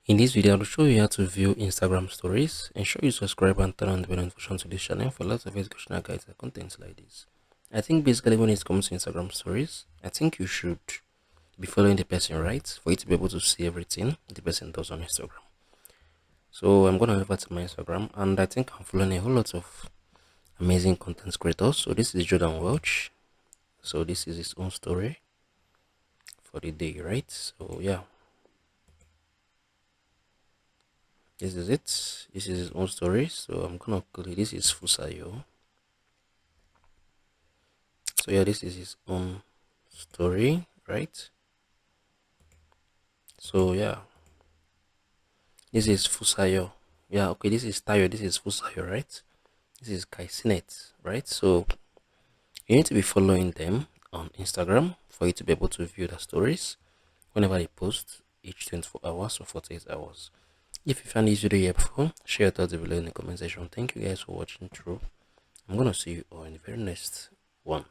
In this video, I'll show you how to view Instagram stories. Ensure you subscribe and turn on the bell notification to this channel for lots of educational guides and contents like this. I think basically when it comes to Instagram stories, I think you should be following the person, right? For you to be able to see everything the person does on Instagram. So I'm gonna over to my Instagram, and I think I'm following a whole lot of amazing content creators. So this is Jordan Welch. So this is his own story for the day, right? So yeah, this is it. This is his own story. So I'm gonna click. This is Fusayo. So yeah, this is his own story, right? So yeah, this is Fusayo. Yeah, okay, this is Tayo. This is Fusayo, right? This is Kaisinet, right? So you need to be following them on Instagram for you to be able to view the stories whenever they post each 24 hours or 48 hours. If you find this video helpful, share your thoughts below in the comment section. Thank you guys for watching through. I'm gonna see you all in the very next one.